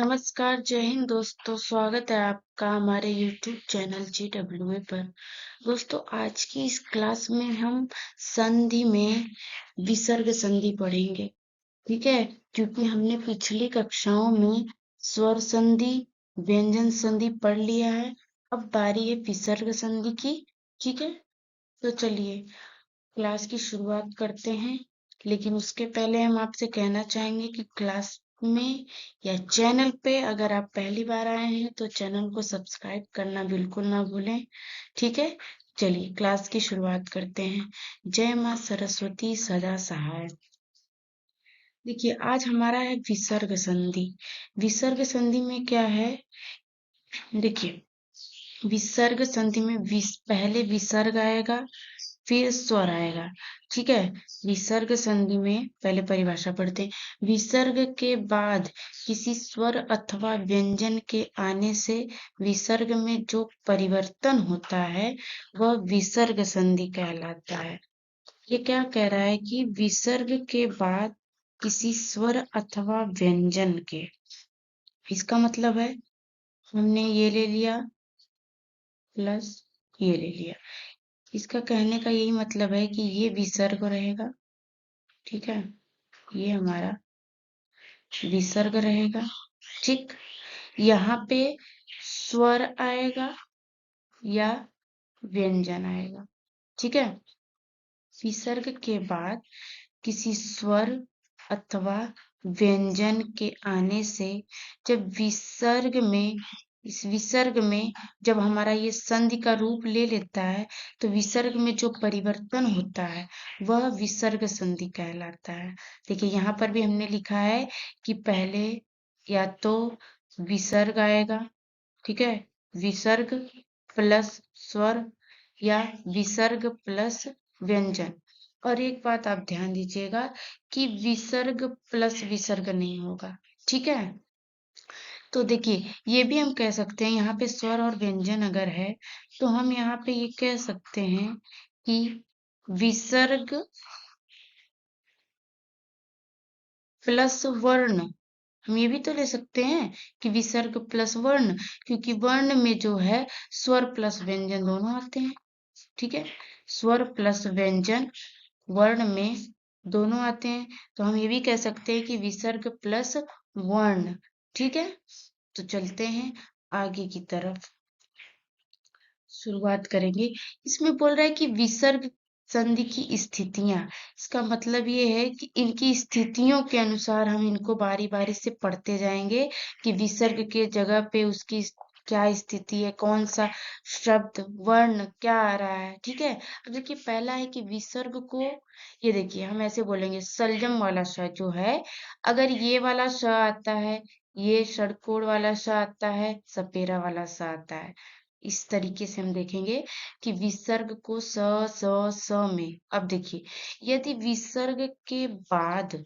नमस्कार, जय हिंद दोस्तों। स्वागत है आपका हमारे YouTube चैनल GWA पर। दोस्तों, आज की इस क्लास में हम संधि में विसर्ग संधि पढ़ेंगे। ठीक है, क्योंकि हमने पिछली कक्षाओं में स्वर संधि, व्यंजन संधि पढ़ लिया है। अब बारी है विसर्ग संधि की। ठीक है, तो चलिए क्लास की शुरुआत करते हैं। लेकिन उसके पहले हम आपसे कहना चाहेंगे कि क्लास में या चैनल पे अगर आप पहली बार आए हैं तो चैनल को सब्सक्राइब करना बिल्कुल ना भूलें। ठीक है, चलिए क्लास की शुरुआत करते हैं। जय माँ सरस्वती सदा सहाय। देखिए, आज हमारा है विसर्ग संधि। विसर्ग संधि में क्या है, देखिए विसर्ग संधि में पहले विसर्ग आएगा, फिर स्वर आएगा। ठीक है, विसर्ग संधि में पहले परिभाषा पढ़ते हैं। विसर्ग के बाद किसी स्वर अथवा व्यंजन के आने से विसर्ग में जो परिवर्तन होता है वह विसर्ग संधि कहलाता है। ये क्या कह रहा है कि विसर्ग के बाद किसी स्वर अथवा व्यंजन के, इसका मतलब है हमने ये ले लिया प्लस ये ले लिया। इसका कहने का यही मतलब है कि ये विसर्ग रहेगा। ठीक है, ये हमारा विसर्ग रहेगा। ठीक, यहाँ पे स्वर आएगा या व्यंजन आएगा। ठीक है, विसर्ग के बाद किसी स्वर अथवा व्यंजन के आने से जब इस विसर्ग में जब हमारा ये संधि का रूप ले लेता है तो विसर्ग में जो परिवर्तन होता है वह विसर्ग संधि कहलाता है। देखिए, यहाँ पर भी हमने लिखा है कि पहले या तो विसर्ग आएगा, ठीक है, विसर्ग प्लस स्वर या विसर्ग प्लस व्यंजन। और एक बात आप ध्यान दीजिएगा कि विसर्ग प्लस विसर्ग नहीं होगा। ठीक है, तो देखिए ये भी हम कह सकते हैं, यहाँ पे स्वर और व्यंजन अगर है तो हम यहाँ पे ये कह सकते हैं कि विसर्ग प्लस वर्ण। हम ये भी तो ले सकते हैं कि विसर्ग प्लस वर्ण, क्योंकि वर्ण में जो है स्वर प्लस व्यंजन दोनों आते हैं। ठीक है, स्वर प्लस व्यंजन वर्ण में दोनों आते हैं, तो हम ये भी कह सकते हैं कि विसर्ग प्लस वर्ण। ठीक है, तो चलते हैं आगे की तरफ, शुरुआत करेंगे। इसमें बोल रहा है कि विसर्ग संधि की स्थितियां। इसका मतलब ये है कि इनकी स्थितियों के अनुसार हम इनको बारी बारी से पढ़ते जाएंगे कि विसर्ग के जगह पे उसकी क्या स्थिति है, कौन सा शब्द वर्ण क्या आ रहा है। ठीक है, तो देखिए पहला है कि विसर्ग को, ये देखिए हम ऐसे बोलेंगे सलजम वाला श जो है, अगर ये वाला श आता है, ये षडकोण वाला श आता है, सपेरा वाला स आता है, इस तरीके से हम देखेंगे कि विसर्ग को स में। अब देखिए, यदि विसर्ग के बाद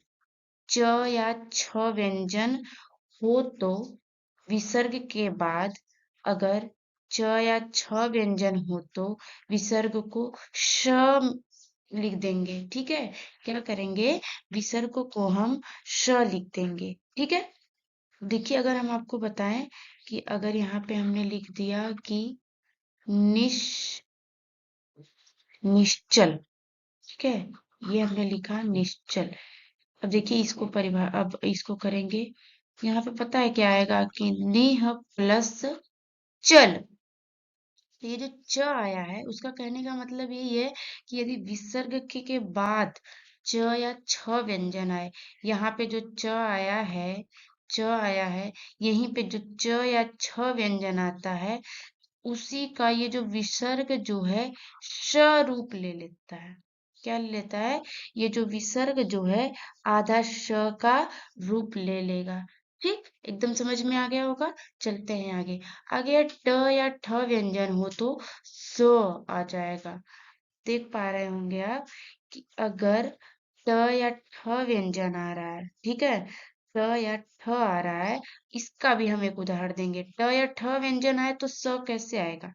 च या छ व्यंजन हो तो विसर्ग के बाद अगर च या छ व्यंजन हो तो विसर्ग को श लिख देंगे। ठीक है, क्या करेंगे, विसर्ग को हम श लिख देंगे। ठीक है, देखिए अगर हम आपको बताएं कि अगर यहाँ पे हमने लिख दिया कि निश निश्चल, ठीक है, ये हमने लिखा निश्चल। अब देखिए इसको अब इसको करेंगे, यहाँ पे पता है क्या आएगा कि निह प्लस चल। तो ये जो च आया है उसका कहने का मतलब यही है कि यदि विसर्ग के बाद च या छ व्यंजन आए, यहाँ पे जो च आया है, यहीं पे जो च या छ व्यंजन आता है, उसी का ये जो विसर्ग जो है श रूप ले लेता है। क्या ले लेता है, ये जो विसर्ग जो है आधा श का रूप ले लेगा। ठीक, एकदम समझ में आ गया होगा। चलते हैं आगे। आगे ट या ठ व्यंजन हो तो स आ जाएगा। देख पा रहे होंगे आप कि अगर ट या ठ व्यंजन आ रहा है, ठीक है, ट या ठ आ रहा है, इसका भी हम एक उदाहरण देंगे। ट या ठ व्यंजन आए तो स कैसे आएगा,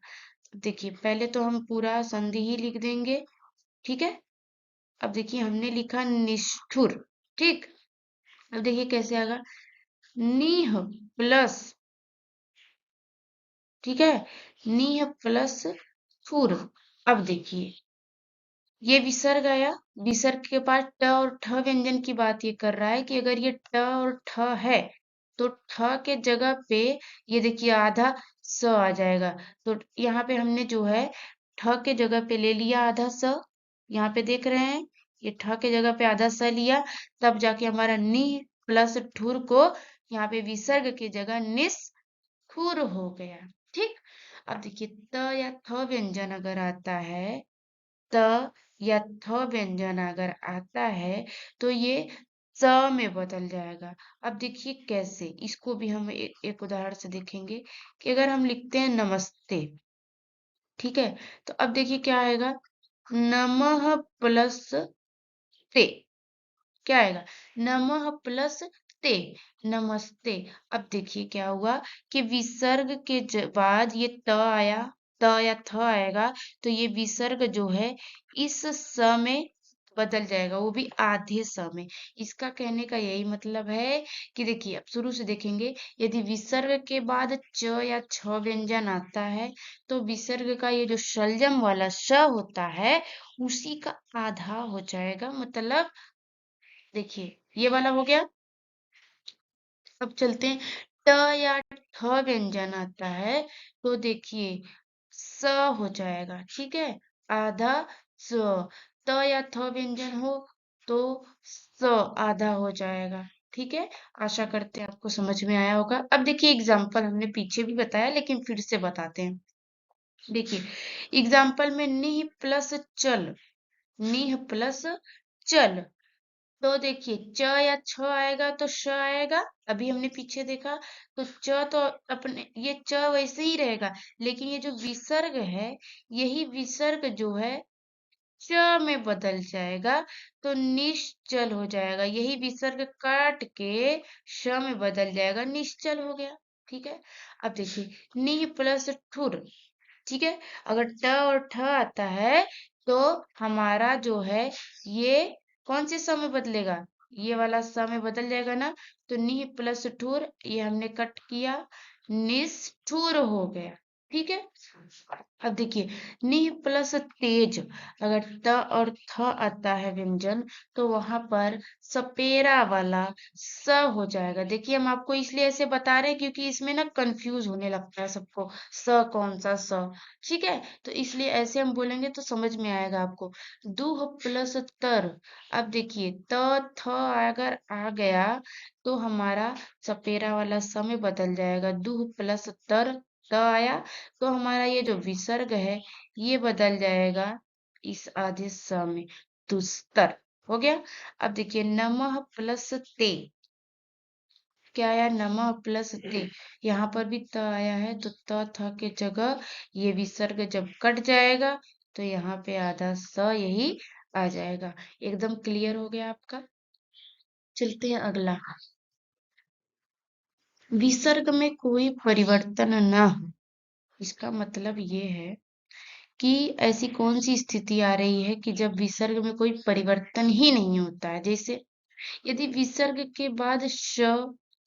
देखिए पहले तो हम पूरा संधि ही लिख देंगे। ठीक है, अब देखिए हमने लिखा निष्ठुर। ठीक, अब देखिए कैसे आएगा, नीह प्लस, ठीक है, नीह प्लस थुर। अब देखिए ये विसर्ग आया, विसर्ग के बाद ट और ठ व्यंजन की बात ये कर रहा है कि अगर ये ट और ठ है तो ठ के जगह पे ये देखिए आधा स आ जाएगा। तो यहाँ पे हमने जो है ठ के जगह पे ले लिया आधा स, यहाँ पे देख रहे हैं ये ठ के जगह पे आधा स लिया, तब जाके हमारा नी प्लस ठुर को यहाँ पे विसर्ग की जगह निस ठुर हो गया। ठीक, अब देखिए त या थ व्यंजन अगर आता है, त या थ व्यंजन अगर आता है तो ये स में बदल जाएगा। अब देखिए कैसे, इसको भी हम एक उदाहरण से देखेंगे कि अगर हम लिखते हैं नमस्ते, ठीक है, तो अब देखिए क्या आएगा, नमः प्लस ते, क्या आएगा, नमः प्लस ते, नमस्ते। अब देखिए क्या हुआ कि विसर्ग के बाद ये त आया, त या थ आएगा तो ये विसर्ग जो है इस स में बदल जाएगा, वो भी आधे स में। इसका कहने का यही मतलब है कि देखिए अब शुरू से देखेंगे, यदि विसर्ग के बाद च या छ व्यंजन आता है तो विसर्ग का ये जो शलजम वाला श होता है उसी का आधा हो जाएगा, मतलब देखिए ये वाला हो गया। अब चलते हैं, ट या ठ व्यंजन आता है तो देखिए स हो जाएगा, ठीक है, आधा स। त या थ व्यंजन हो तो स आधा हो जाएगा, ठीक है। आशा करते हैं आपको समझ में आया होगा। अब देखिए एग्जाम्पल हमने पीछे भी बताया लेकिन फिर से बताते हैं। देखिए एग्जाम्पल में निह प्लस चल, निह प्लस चल, तो देखिए च या छ आएगा तो श आएगा, अभी हमने पीछे देखा तो च तो अपने ये च वैसे ही रहेगा, लेकिन ये जो विसर्ग है यही विसर्ग जो है च में बदल जाएगा तो निश्चल हो जाएगा, यही विसर्ग काट के श में बदल जाएगा, निश्चल हो गया, ठीक है। अब देखिए नी प्लस ठुर, ठीक है, अगर ट और ठ आता है तो हमारा जो है ये कौन से स में बदलेगा, ये वाला स में बदल जाएगा ना, तो नी प्लस ठुर ये हमने कट किया, निष्ठुर हो गया, ठीक है। अब देखिए नी प्लस तेज, अगर त और थ आता है व्यंजन तो वहां पर सपेरा वाला स हो जाएगा। देखिए हम आपको इसलिए ऐसे बता रहे हैं क्योंकि इसमें ना कंफ्यूज होने लगता है सबको, स कौन सा स, ठीक है, तो इसलिए ऐसे हम बोलेंगे तो समझ में आएगा आपको। दूह प्लस तर, अब देखिए त थ अगर आ गया तो हमारा सपेरा वाला स में बदल जाएगा, दूह प्लस तर, त आया तो हमारा ये जो विसर्ग है ये बदल जाएगा इस आधे स में, दुस्तर हो गया। अब देखिए नमः प्लस ते, क्या आया, नमः प्लस ते, यहाँ पर भी त आया है तो त थ के जगह ये विसर्ग जब कट जाएगा तो यहाँ पे आधा स यही आ जाएगा। एकदम क्लियर हो गया आपका। चलते हैं अगला, विसर्ग में कोई परिवर्तन न हो, इसका मतलब ये है कि ऐसी कौन सी स्थिति आ रही है कि जब विसर्ग में कोई परिवर्तन ही नहीं होता है। जैसे यदि विसर्ग के बाद श,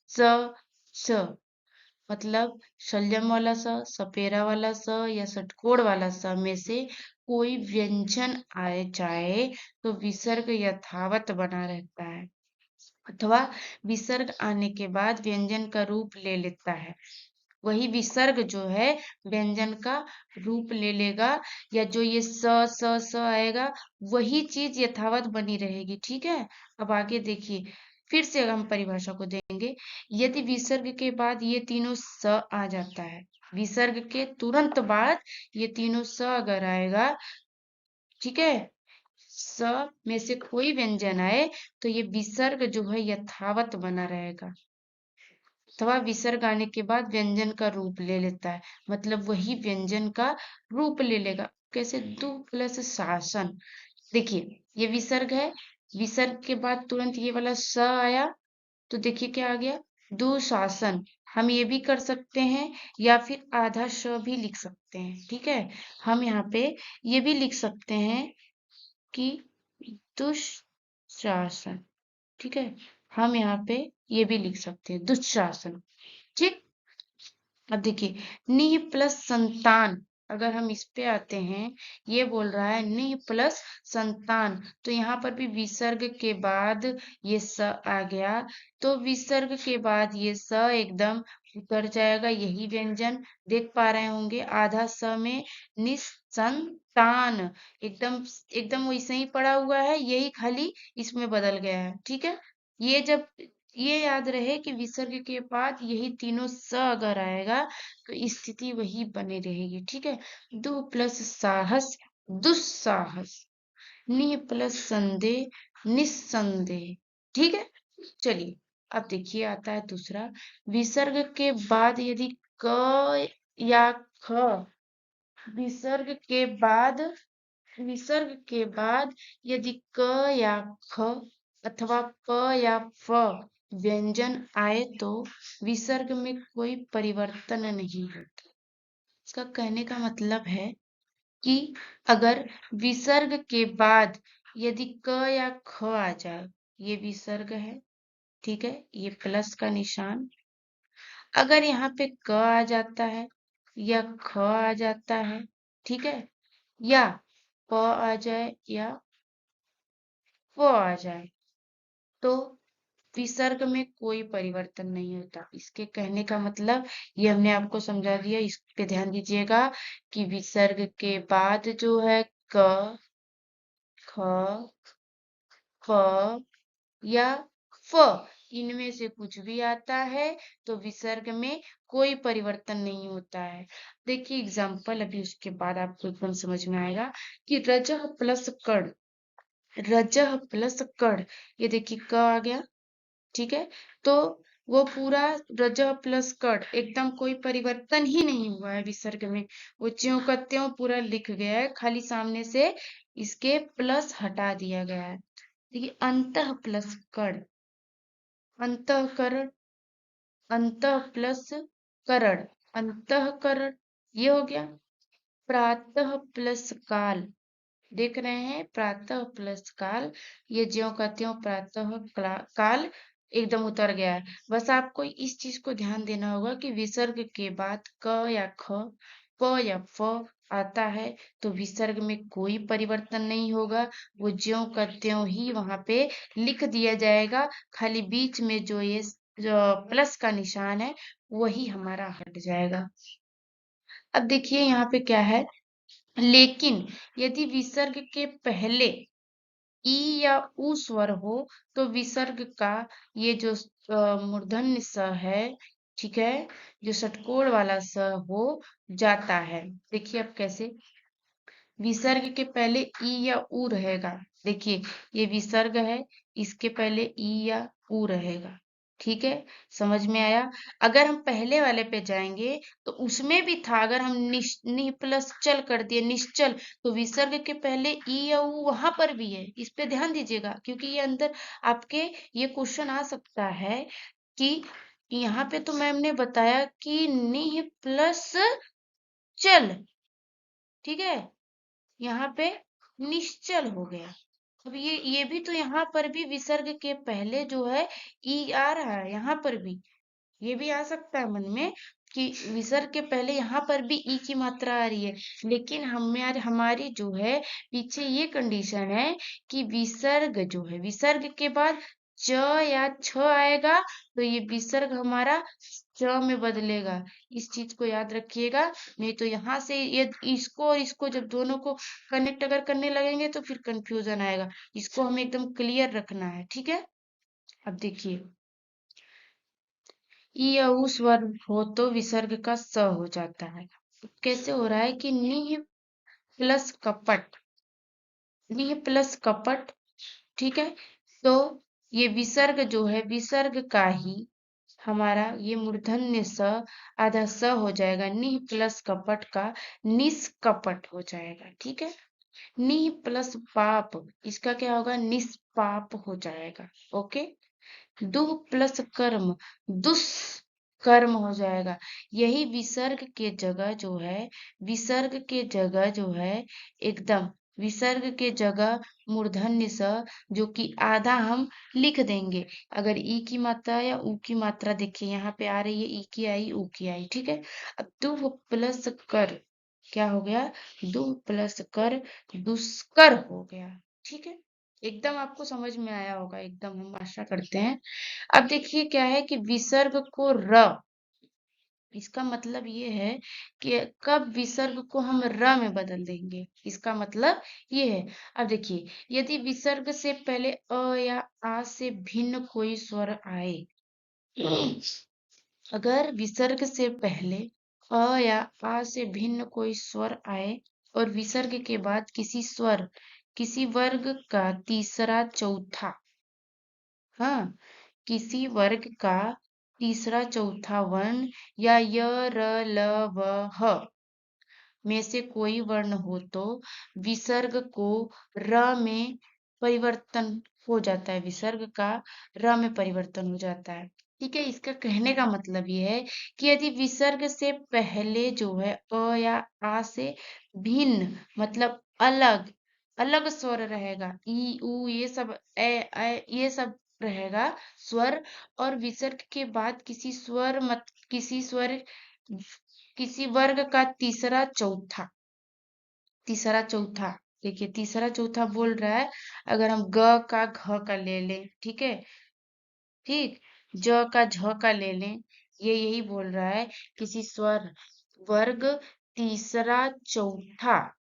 स, स, मतलब शलजम वाला स, सपेरा वाला स या षटकोण वाला स में से कोई व्यंजन आए जाए तो विसर्ग यथावत बना रहता है, अथवा विसर्ग आने के बाद व्यंजन का रूप ले लेता है। वही विसर्ग जो है व्यंजन का रूप ले लेगा, या जो ये स आएगा वही चीज यथावत बनी रहेगी, ठीक है। अब आगे देखिए फिर से हम परिभाषा को देंगे, यदि विसर्ग के बाद ये तीनों स आ जाता है, विसर्ग के तुरंत बाद ये तीनों स अगर आएगा, ठीक है, स में से कोई व्यंजन आए तो ये विसर्ग जो है यथावत बना रहेगा, अथवा विसर्ग आने के बाद व्यंजन का रूप ले लेता है, मतलब वही व्यंजन का रूप ले लेगा। कैसे, दु प्लस शासन, देखिए ये विसर्ग है, विसर्ग के बाद तुरंत ये वाला स आया तो देखिए क्या आ गया, दुशासन। हम ये भी कर सकते हैं या फिर आधा श भी लिख सकते हैं, ठीक है। हम यहाँ पे ये भी लिख सकते हैं कि दुशासन, ठीक है, हम यहाँ पे ये भी लिख सकते हैं, दुशासन। ठीक। अब देखिए, निह प्लस संतान, अगर हम इस पे आते हैं, ये बोल रहा है निह प्लस संतान, तो यहाँ पर भी विसर्ग के बाद ये स आ गया, तो विसर्ग के बाद ये स एकदम उतर जाएगा। यही व्यंजन देख पा रहे होंगे, आधा स में निसंतान, एकदम एकदम वैसे ही पड़ा हुआ है, यही खाली इसमें बदल गया है। ठीक है, ये जब ये याद रहे कि विसर्ग के बाद यही तीनों स अगर आएगा तो स्थिति वही बनी रहेगी। ठीक है, दु प्लस साहस, दुस्साहस, नि प्लस संदेह, निस्संदेह। ठीक है, चलिए अब देखिए आता है दूसरा, विसर्ग के बाद यदि क या ख, विसर्ग के बाद विसर्ग के बाद यदि क या ख अथवा प या फ व्यंजन आए तो विसर्ग में कोई परिवर्तन नहीं होता। इसका कहने का मतलब है कि अगर विसर्ग के बाद यदि क या ख आ जाए, ये विसर्ग है, ठीक है, ये प्लस का निशान, अगर यहाँ पे क आ जाता है या ख आ जाता है, ठीक है, या प आ जाए या फ आ जाए, तो विसर्ग में कोई परिवर्तन नहीं होता। इसके कहने का मतलब ये हमने आपको समझा दिया, इस पे ध्यान दीजिएगा कि विसर्ग के बाद जो है क, ख, फ या फ, इनमें से कुछ भी आता है तो विसर्ग में कोई परिवर्तन नहीं होता है। देखिए एग्जाम्पल, अभी उसके बाद आपको एकदम समझ में आएगा कि रजह प्लस कण, रजह प्लस कण, ये देखिए क आ गया, ठीक है, तो वो पूरा रजह प्लस कट एकदम कोई परिवर्तन ही नहीं हुआ है विसर्ग में, वो ज्यों का त्यों पूरा लिख गया है, खाली सामने से इसके प्लस हटा दिया गया है। देखिए अंतः प्लस कर्ण, अंतःकरण, अंतः प्लस करण, अंतःकरण, ये हो गया। प्रातः प्लस काल, देख रहे हैं, प्रातः प्लस काल, ये ज्यों का त्यों प्रातः काल एकदम उतर गया है। बस आपको इस चीज को ध्यान देना होगा कि विसर्ग के बाद क या ख, प या फ आता है तो विसर्ग में कोई परिवर्तन नहीं होगा, वो ज्यों का त्यों ही वहां पे लिख दिया जाएगा, खाली बीच में जो ये जो प्लस का निशान है वही हमारा हट जाएगा। अब देखिए यहाँ पे क्या है, लेकिन यदि विसर्ग के पहले ई या उ स्वर हो तो विसर्ग का ये जो मूर्धन्य स है, ठीक है, जो षटकोण वाला स हो जाता है। देखिए अब कैसे, विसर्ग के पहले ई या उ रहेगा, देखिए ये विसर्ग है, इसके पहले ई या उ रहेगा, ठीक है, समझ में आया। अगर हम पहले वाले पे जाएंगे तो उसमें भी था, अगर हम नि प्लस चल कर दिए, निश्चल, तो विसर्ग के पहले ई या उ वहां पर भी है, इस पे ध्यान दीजिएगा, क्योंकि ये अंदर आपके ये क्वेश्चन आ सकता है कि यहाँ पे तो मैम ने बताया कि नि प्लस चल, ठीक है, यहाँ पे निश्चल हो गया। अब ये भी तो यहाँ पर भी विसर्ग के पहले जो है ई आ रहा है, यहाँ पर भी ये भी आ सकता है मन में कि विसर्ग के पहले यहाँ पर भी ई की मात्रा आ रही है, लेकिन हमारी जो है पीछे ये कंडीशन है कि विसर्ग जो है, विसर्ग के बाद च या छ आएगा तो ये विसर्ग हमारा च में बदलेगा, इस चीज को याद रखिएगा। नहीं तो यहाँ से ये इसको और इसको जब दोनों को कनेक्ट अगर करने लगेंगे तो फिर कंफ्यूजन आएगा, इसको हमें एकदम क्लियर रखना है, ठीक है। अब देखिए, ई या उ स्वर हो तो विसर्ग का स हो जाता है। कैसे हो रहा है कि निह प्लस कपट, निह प्लस कपट, ठीक है, तो ये विसर्ग जो है, विसर्ग का ही हमारा ये मूर्धन्य स आधा स हो जाएगा, निह प्लस कपट का निष्कपट हो जाएगा, ठीक है। निह प्लस पाप, इसका क्या होगा, निष्पाप हो जाएगा, ओके। दुह प्लस कर्म, दुष्कर्म हो जाएगा। यही विसर्ग के जगह जो है, विसर्ग के जगह जो है एकदम विसर्ग के जगह मूर्धन्य स, जो कि आधा हम लिख देंगे। अगर ई की मात्रा या ऊ की मात्रा देखिए यहाँ पे आ रही है, ई की आई ऊ की आई, ठीक है। अब दु प्लस कर क्या हो गया, दु प्लस कर दुष्कर हो गया, ठीक है। एकदम आपको समझ में आया होगा, एकदम हम आशा करते हैं। अब देखिए क्या है कि विसर्ग को र, इसका मतलब ये है कि कब विसर्ग को हम र में बदल देंगे, इसका मतलब ये है। अब देखिए यदि विसर्ग से पहले अ या आ से भिन्न कोई स्वर आए, अगर विसर्ग से पहले अ या आ से भिन्न कोई स्वर आए और विसर्ग के बाद किसी वर्ग का तीसरा चौथा, हाँ, किसी वर्ग का तीसरा चौथा वर्ण या य र ल व ह में से कोई वर्ण हो तो विसर्ग को र में परिवर्तन हो जाता है, विसर्ग का र में परिवर्तन हो जाता है, ठीक है। इसका कहने का मतलब ये है कि यदि विसर्ग से पहले जो है अ या आ से भिन्न मतलब अलग अलग स्वर रहेगा, ई उ ये सब ये सब रहेगा स्वर, और विसर्ग के बाद किसी वर्ग का तीसरा चौथा, देखिए तीसरा चौथा बोल रहा है। अगर हम ग का घ का ले लें, ठीक है, ठीक, ज का झ का ले लें, ये यही बोल रहा है किसी स्वर वर्ग तीसरा चौथा,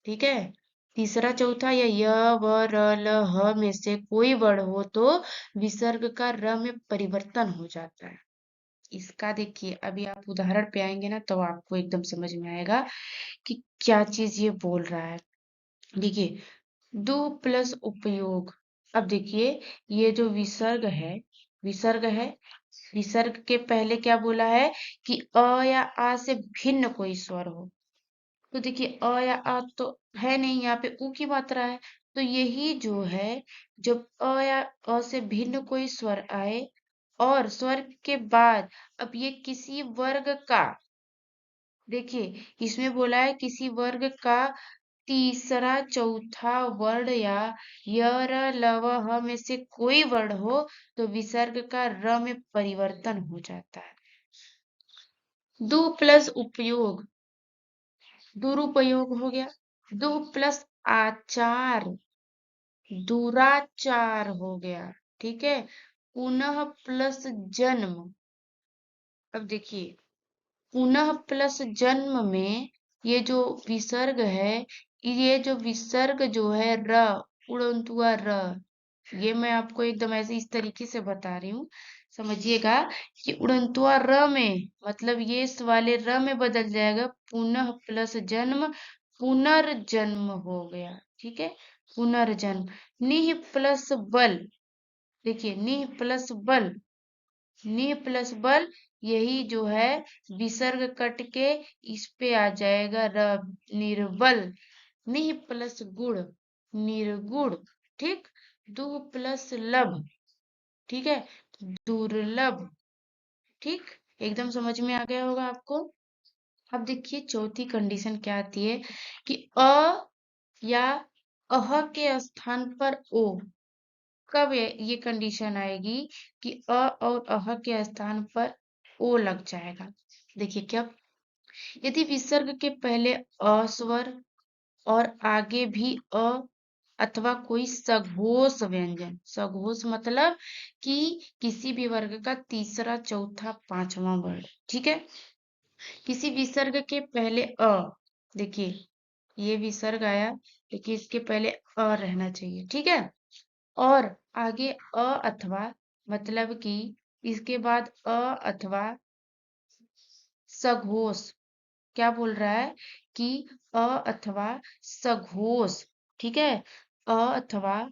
ठीक है, तीसरा चौथा या य व र ल ह में से कोई वर्ण हो तो विसर्ग का र में परिवर्तन हो जाता है। इसका देखिए अभी आप उदाहरण पे आएंगे ना तो आपको एकदम समझ में आएगा कि क्या चीज ये बोल रहा है। देखिए दो प्लस उपयोग, अब देखिए ये जो विसर्ग है, विसर्ग के पहले क्या बोला है कि अ या आ से भिन्न कोई स्वर हो, तो देखिए अ या आ तो है नहीं, यहाँ पे उ की मात्रा है, तो यही जो है जब अ या अ से भिन्न कोई स्वर आए और स्वर के बाद अब ये किसी वर्ग का, देखिए इसमें बोला है किसी वर्ग का तीसरा चौथा वर्ण या य र ल व ह में से कोई वर्ण हो तो विसर्ग का र में परिवर्तन हो जाता है। दो प्लस उपयोग, दुरुपयोग हो गया। दो प्लस आचार, दुराचार हो गया, ठीक है। पुनः प्लस जन्म, अब देखिए पुनः प्लस जन्म में ये जो विसर्ग है, ये जो विसर्ग जो है र, उड़नतुआ र, ये मैं आपको एकदम ऐसे इस तरीके से बता रही हूँ, समझिएगा कि उड़नतुआ र में मतलब ये इस वाले र में बदल जाएगा, पुनः प्लस जन्म पुनर्जन्म हो गया, ठीक है, पुनर्जन्म। निह प्लस बल, देखिए निह प्लस बल, यही जो है विसर्ग कट के इस पे आ जाएगा र, निर्बल। निह प्लस गुण, निर्गुण, ठीक। दुह प्लस लभ, ठीक है, दुर्लभ, ठीक, एकदम समझ में आ गया होगा आपको। अब देखिए चौथी कंडीशन क्या आती है कि अ या अह के स्थान पर ओ, कब ये कंडीशन आएगी कि अ और अह के स्थान पर ओ लग जाएगा। देखिए क्या, यदि विसर्ग के पहले अ स्वर और आगे भी अ अथवा कोई सघोष व्यंजन, सघोष मतलब कि किसी भी वर्ग का तीसरा चौथा पांचवा वर्ण, ठीक है, किसी विसर्ग के पहले अ, देखिए ये विसर्ग आया, देखिए इसके पहले अ रहना चाहिए, ठीक है, और आगे अ अथवा मतलब कि इसके बाद अ अथवा सघोष, क्या बोल रहा है कि अ अथवा सघोष, ठीक है, अ अथवा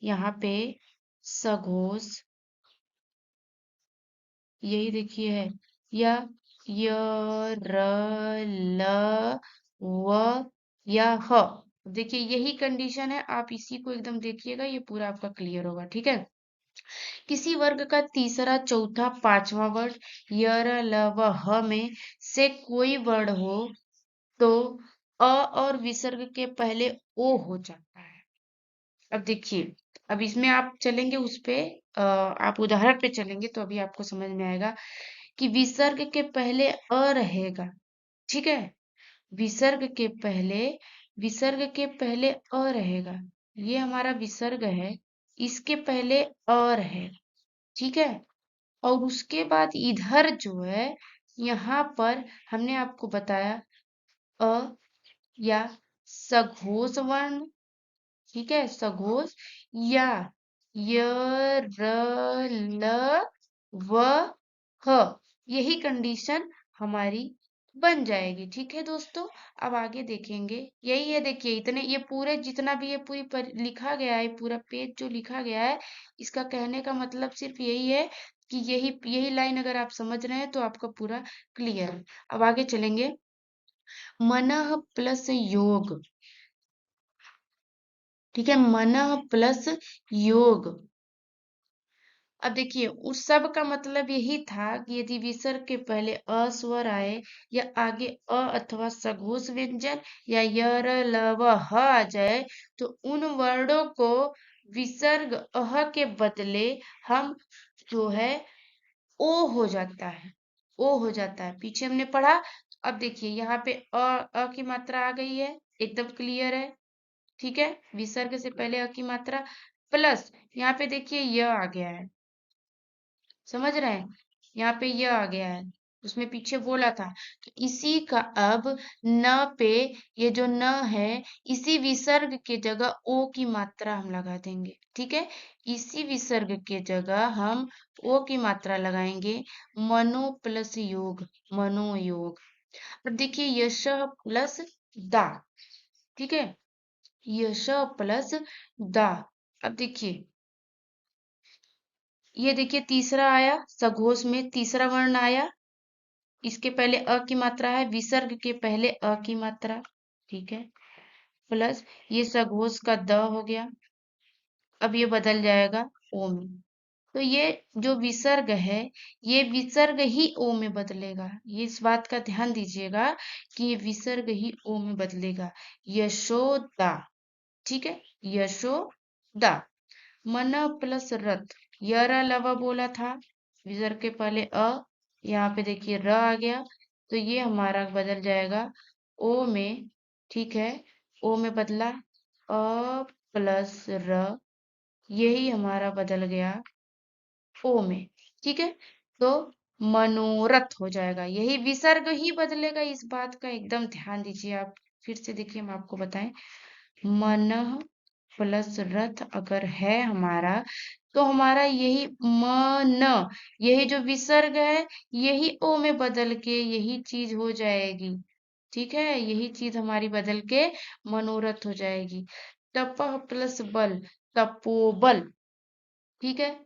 यहाँ पे सघोष, यही देखिए है, या य र ल व या ह, देखिए यही कंडीशन है, आप इसी को एकदम देखिएगा, ये पूरा आपका क्लियर होगा, ठीक है। किसी वर्ग का तीसरा चौथा पांचवा वर्ण य र ल व ह में से कोई वर्ण हो तो और विसर्ग के पहले ओ हो जाता है। अब देखिए, अब इसमें आप चलेंगे उस पे, आप उदाहरण पे चलेंगे तो अभी आपको समझ में आएगा कि विसर्ग के पहले रहेगा, ठीक है। विसर्ग के पहले रहेगा, ये हमारा विसर्ग है, इसके पहले है, ठीक है। और उसके बाद इधर जो है, यहाँ पर हमने आपको बताया अ या सघोष वर्ण, ठीक है, सघोष, या य र ल व ह, यही कंडीशन हमारी बन जाएगी, ठीक है दोस्तों। अब आगे देखेंगे, यही है, देखिए इतने, ये पूरे जितना भी ये लिखा गया है, पूरा पेज जो लिखा गया है, इसका कहने का मतलब सिर्फ यही है कि यही यही लाइन अगर आप समझ रहे हैं तो आपका पूरा क्लियर है। अब आगे चलेंगे, मनः प्लस योग, ठीक है, मनः प्लस योग। अब देखिए, उस सब का मतलब यही था कि यदि विसर्ग के पहले अ स्वर आए या आगे अथवा सघोष व्यंजन या य र ल व ह आ जाए, तो उन वर्णों को विसर्ग अह के बदले हम जो है ओ हो जाता है, ओ हो जाता है, पीछे हमने पढ़ा। अब देखिए यहाँ पे की मात्रा आ गई है, एकदम क्लियर है, ठीक है। विसर्ग से पहले की मात्रा प्लस यहाँ पे देखिए य आ गया है, समझ रहे हैं, यहाँ पे य आ गया है, उसमें पीछे बोला था। तो इसी का अब न पे, ये जो न है, इसी विसर्ग के जगह ओ की मात्रा हम लगा देंगे, ठीक है। इसी विसर्ग के जगह हम ओ की मात्रा लगाएंगे, मनो प्लस योग, मनोयोग। अब देखिए यश प्लस दा, ठीक है, यश प्लस दा। अब देखिए, ये देखिए तीसरा आया, सघोष में तीसरा वर्ण आया, इसके पहले की मात्रा है, विसर्ग के पहले की मात्रा, ठीक है, प्लस ये सघोष का द हो गया, अब ये बदल जाएगा ओ में। तो ये जो विसर्ग है, ये विसर्ग ही ओ में बदलेगा, ये इस बात का ध्यान दीजिएगा कि ये विसर्ग ही ओ में बदलेगा, यशोदा, ठीक है, यशोदा। मन प्लस रथ, यरा लवा बोला था, विसर्ग के पहले यहाँ पे देखिए र आ गया, तो ये हमारा बदल जाएगा ओ में, ठीक है, ओ में बदला, अ प्लस र, यही हमारा बदल गया ओ में, ठीक है। तो मनोरथ हो जाएगा, यही विसर्ग ही बदलेगा, इस बात का एकदम ध्यान दीजिए आप। फिर से देखिए, हम आपको बताएं, मन प्लस रथ अगर है हमारा, तो हमारा यही मन, यही जो विसर्ग है, यही ओ में बदल के यही चीज हो जाएगी, ठीक है, यही चीज हमारी बदल के मनोरथ हो जाएगी। तपह प्लस बल, तपोबल, ठीक है,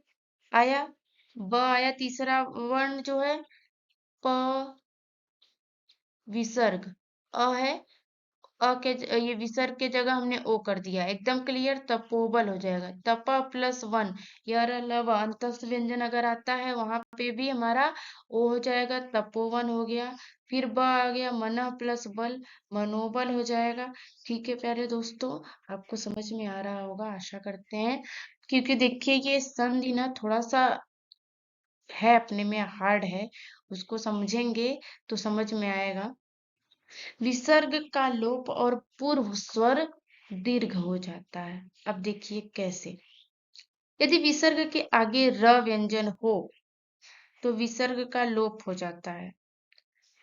आया, ब आया, तीसरा वर्ण जो है, प, विसर्ग, है, ये विसर्ग के जगह हमने ओ कर दिया, एकदम क्लियर, तपोबल हो जाएगा। तपा प्लस वन, यर लव अंतस्थ व्यंजन अगर आता है वहां पे भी हमारा ओ हो जाएगा, तपोवन हो गया। फिर ब आ गया, मन प्लस बल, मनोबल हो जाएगा। ठीक है प्यारे दोस्तों, आपको समझ में आ रहा होगा, आशा करते हैं, क्योंकि देखिए ये संधि ना थोड़ा सा है, अपने में हार्ड है, उसको समझेंगे तो समझ में आएगा। विसर्ग का लोप और पूर्व स्वर दीर्घ हो जाता है। अब देखिए कैसे, यदि विसर्ग के आगे र व्यंजन हो तो विसर्ग का लोप हो जाता है।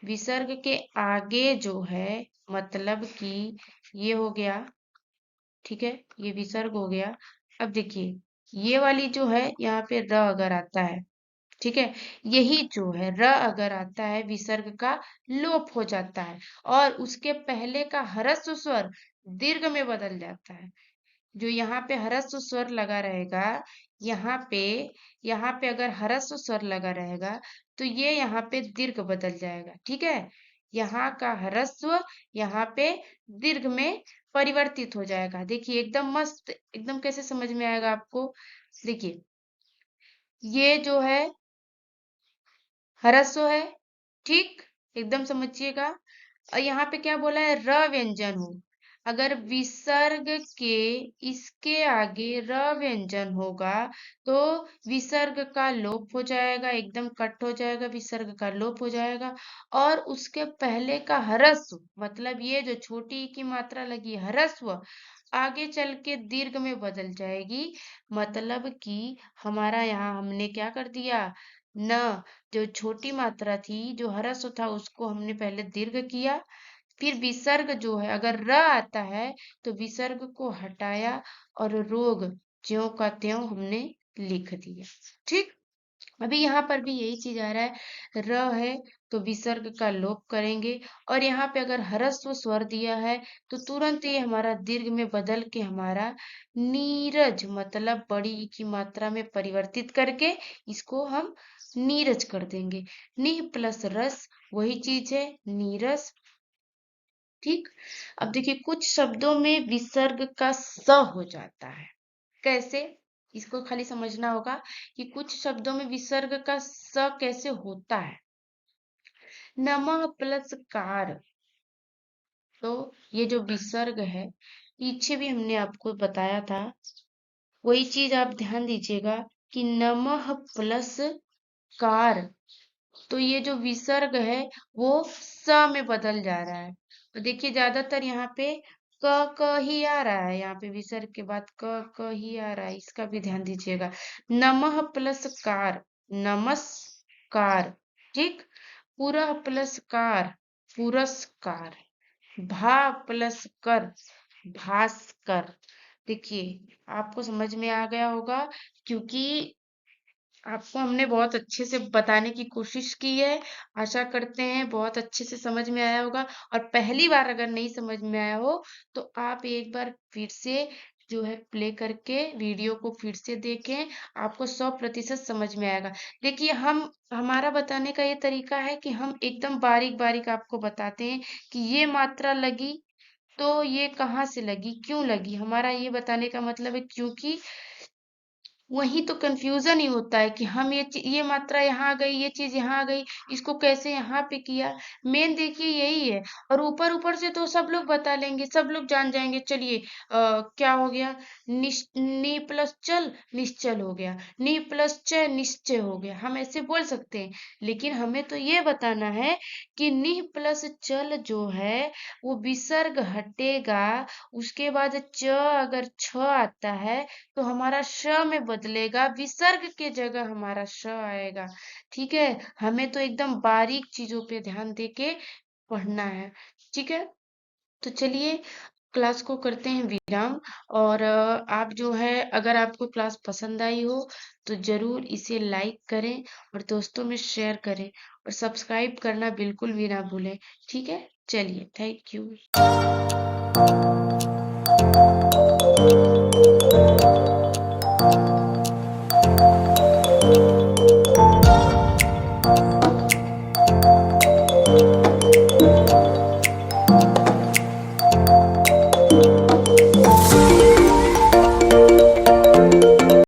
विसर्ग के आगे जो है, मतलब कि ये हो गया, ठीक है, ये विसर्ग हो गया। अब देखिए, ये वाली जो है, यहाँ पे र अगर आता है, ठीक है, यही जो है र अगर आता है, विसर्ग का लोप हो जाता है और उसके पहले का ह्रस्व स्वर दीर्घ में बदल जाता है। जो यहाँ पे ह्रस्व स्वर लगा रहेगा, यहाँ पे अगर ह्रस्व स्वर लगा रहेगा तो ये यहाँ पे दीर्घ बदल जाएगा, ठीक है। यहाँ का ह्रस्व यहाँ पे दीर्घ में परिवर्तित हो जाएगा। देखिए एकदम मस्त, एकदम कैसे समझ में आएगा आपको, देखिए ये जो है ह्रस्व है, ठीक, एकदम समझिएगा। और यहाँ पे क्या बोला है, र व्यंजन हो। अगर विसर्ग के इसके आगे र व्यंजन होगा तो विसर्ग का लोप हो जाएगा, एकदम कट हो जाएगा, विसर्ग का लोप हो जाएगा। और उसके पहले का ह्रस्व, मतलब ये जो छोटी ई की मात्रा लगी ह्रस्व, आगे चल के दीर्घ में बदल जाएगी। मतलब कि हमारा यहाँ हमने क्या कर दिया, न जो छोटी मात्रा थी जो ह्रस्व था उसको हमने पहले दीर्घ किया, फिर विसर्ग जो है अगर र आता है तो विसर्ग को हटाया और रोग ज्यों का त्यों हमने लिख दिया। ठीक, अभी यहाँ पर भी यही चीज आ रहा है, र है तो विसर्ग का लोप करेंगे, और यहाँ पे अगर ह्रस्व स्वर दिया है तो तुरंत ये हमारा दीर्घ में बदल के हमारा नीरज, मतलब बड़ी ई की मात्रा में परिवर्तित करके इसको हम नीरज कर देंगे। निह प्लस रस वही चीज है, नीरस। ठीक, अब देखिए कुछ शब्दों में विसर्ग का स हो जाता है। कैसे, इसको खाली समझना होगा कि कुछ शब्दों में विसर्ग का स कैसे होता है। नमः प्लस कार, तो ये जो विसर्ग है पीछे भी हमने आपको बताया था, वही चीज आप ध्यान दीजिएगा कि नमः प्लस कार, तो ये जो विसर्ग है वो स में बदल जा रहा है। तो देखिए ज्यादातर यहाँ पे क ही आ रहा है, यहाँ पे विसर्ग के बाद क ही आ रहा है, इसका भी ध्यान दीजिएगा। नमः प्लस कार, नमस्कार। ठीक, पुरः प्लस कार, पुरस्कार। भा प्लस कर, भास्कर। देखिए आपको समझ में आ गया होगा, क्योंकि आपको हमने बहुत अच्छे से बताने की कोशिश की है। आशा करते हैं बहुत अच्छे से समझ में आया होगा, और पहली बार अगर नहीं समझ में आया हो तो आप एक बार फिर से जो है प्ले करके वीडियो को फिर से देखें, आपको 100% समझ में आएगा। देखिए हम हमारा बताने का ये तरीका है कि हम एकदम बारीक बारीक आपको बताते हैं कि ये मात्रा लगी तो ये कहाँ से लगी, क्यों लगी, हमारा ये बताने का मतलब है, क्योंकि वही तो कंफ्यूजन ही होता है कि हम ये मात्रा यहाँ आ गई, ये चीज यहाँ आ गई, इसको कैसे यहाँ पे किया। मेन देखिए यही है, और ऊपर ऊपर से तो सब लोग बता लेंगे, सब लोग जान जाएंगे। चलिए क्या हो गया, नी प्लस चल निश्चल हो गया, नी प्लस च निश्चय हो गया, हम ऐसे बोल सकते हैं। लेकिन हमें तो ये बताना है कि नी प्लस चल जो है वो विसर्ग हटेगा, उसके बाद च अगर छ आता है तो हमारा श में बदलेगा, विसर्ग के जगह हमारा श आएगा। ठीक है, हमें तो एकदम बारीक चीजों पे ध्यान देके पढ़ना है। ठीक है, तो चलिए क्लास को करते हैं विराम। और आप जो है अगर आपको क्लास पसंद आई हो तो जरूर इसे लाइक करें और दोस्तों में शेयर करें, और सब्सक्राइब करना बिल्कुल भी ना भूलें। ठीक है, चलिए, थैंक यू।